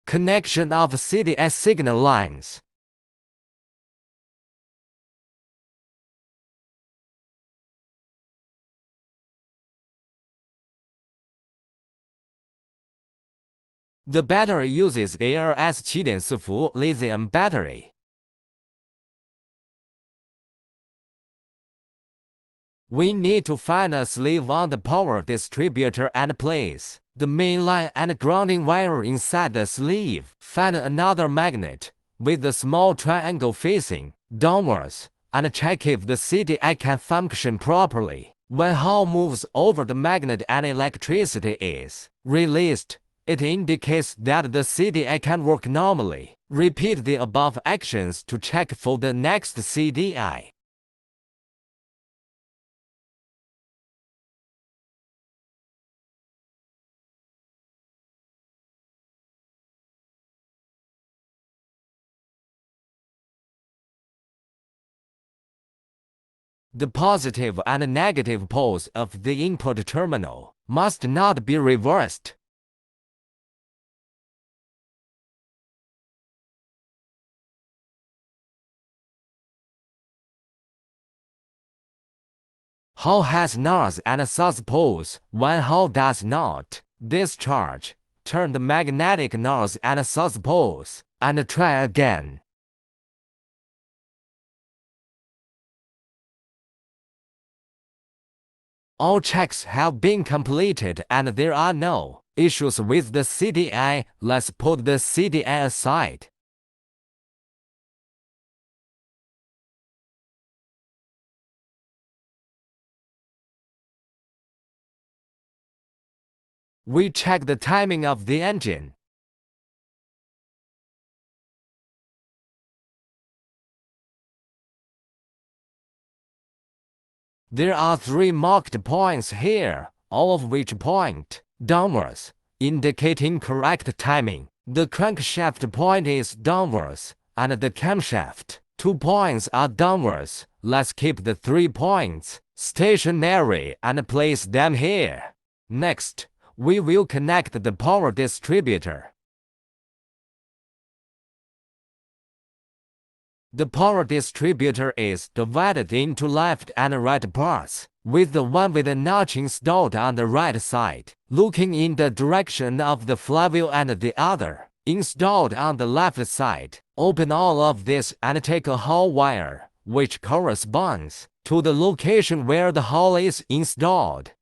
Connection of CDI signal lines. The battery uses ALS-740 lithium battery. We need to find a sleeve on the power distributor and place the main line and grounding wire inside the sleeve. Find another magnet with the small triangle facing downwards and check if the CDI can function properly. When Hall moves over the magnet and electricity is released, it indicates that the CDI can work normally. Repeat the above actions to check for the next CDI. The positive and negative poles of the input terminal must not be reversed. Hall has north and south poles when Hall does not discharge. Turn the magnetic north and south poles and try again. All checks have been completed and there are no issues with the CDI. Let's put the CDI aside. We check the timing of the engine. There are 3 marked points here, all of which point downwards, indicating correct timing. The crankshaft point is downwards, and the camshaft 2 points are downwards. Let's keep the 3 points stationary and place them here. Next, we will connect the power distributor. The power distributor is divided into left and right parts, with the one with a notch installed on the right side, looking in the direction of the flywheel, and the other installed on the left side. Open all of this and take a Hall wire, which corresponds to the location where the Hall is installed.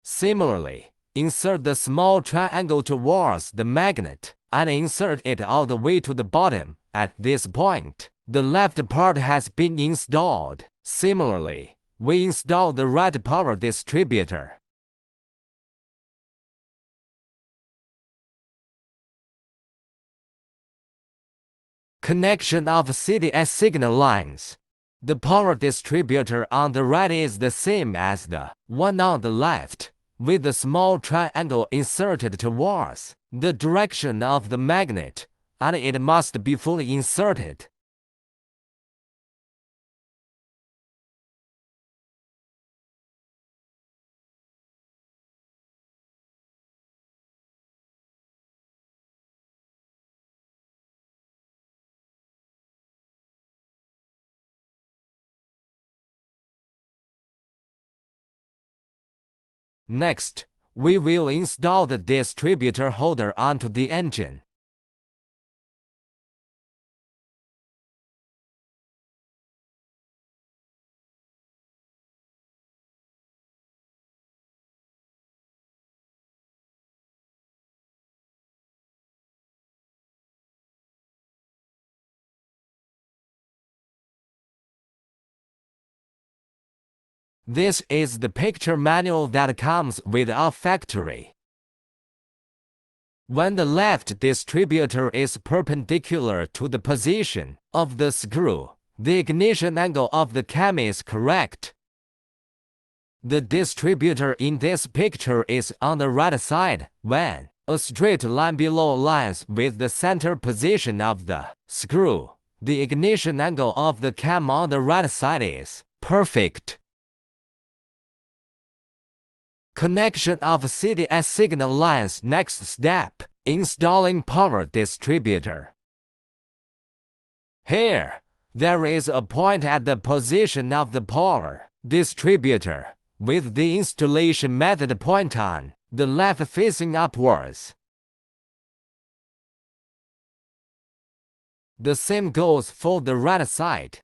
Similarly, insert the small triangle towards the magnet and insert it all the way to the bottom. At this point, the left part has been installed. Similarly, we install the right power distributor. Connection of CDI signal lines. The power distributor on the right is the same as the one on the left, with the small triangle inserted towards the direction of the magnet, and it must be fully inserted. Next, we will install the distributor holder onto the engine. This is the picture manual that comes with our factory. When the left distributor is perpendicular to the position of the screw, The ignition angle of the cam is correct. The distributor in this picture is on the right side when a straight line below aligns with the center position of the screw. The ignition angle of the cam on the right side is perfect. Connection of CDS signal lines. Next step, installing power distributor. Here, there is a point at the position of the power distributor, with the installation method point on the left facing upwards. The same goes for the right side.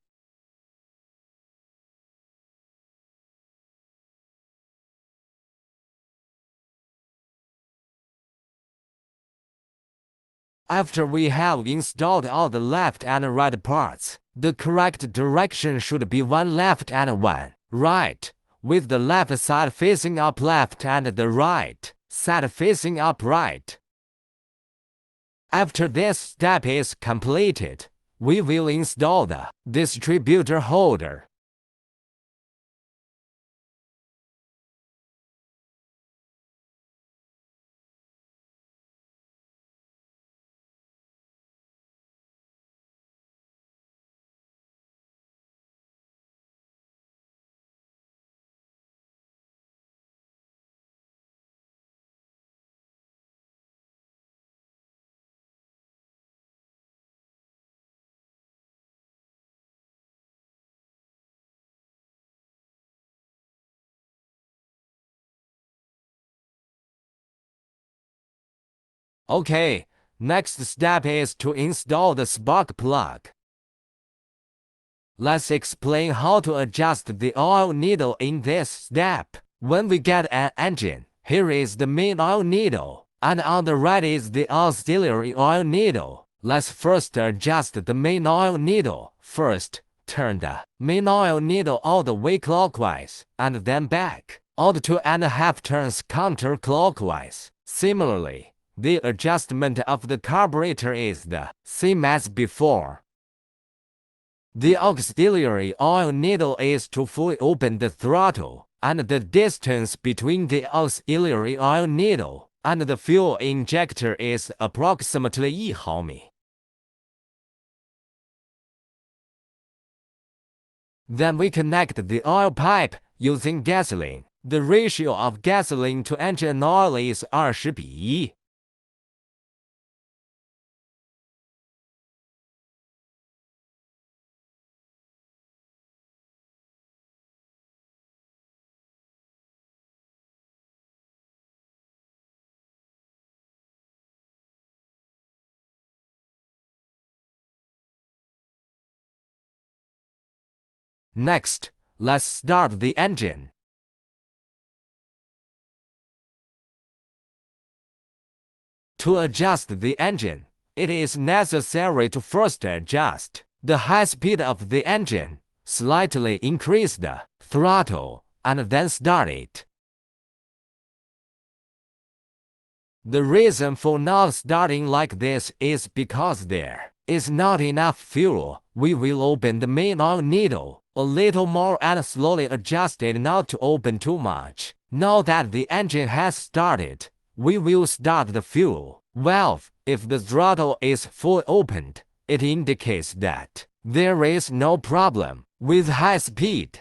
After we have installed all the left and right parts, the correct direction should be one left and one right, with the left side facing up left and the right side facing up right. After this step is completed, we will install the distributor holder. Okay, next step is to install the spark plug. Let's explain how to adjust the oil needle in this step. When we get an engine, here is the main oil needle, and on the right is the auxiliary oil needle. Let's first adjust the main oil needle. First, turn the main oil needle all the way clockwise, and then back, all the 2.5 turns counterclockwise. Similarly, the adjustment of the carburetor is the same as before. The auxiliary oil needle is to fully open the throttle, and the distance between the auxiliary oil needle and the fuel injector is approximately 1 毫米. Then we connect the oil pipe using gasoline. The ratio of gasoline to engine oil is 20:1. Next, let's start the engine. To adjust the engine, it is necessary to first adjust the high speed of the engine, slightly increase the throttle, and then start it. The reason for not starting like this is because there is not enough fuel. We will open the main oil needle a little more and slowly adjust it not to open too much. Now that the engine has started, we will start the fuel valve. If the throttle is fully opened, it indicates that there is no problem with high speed.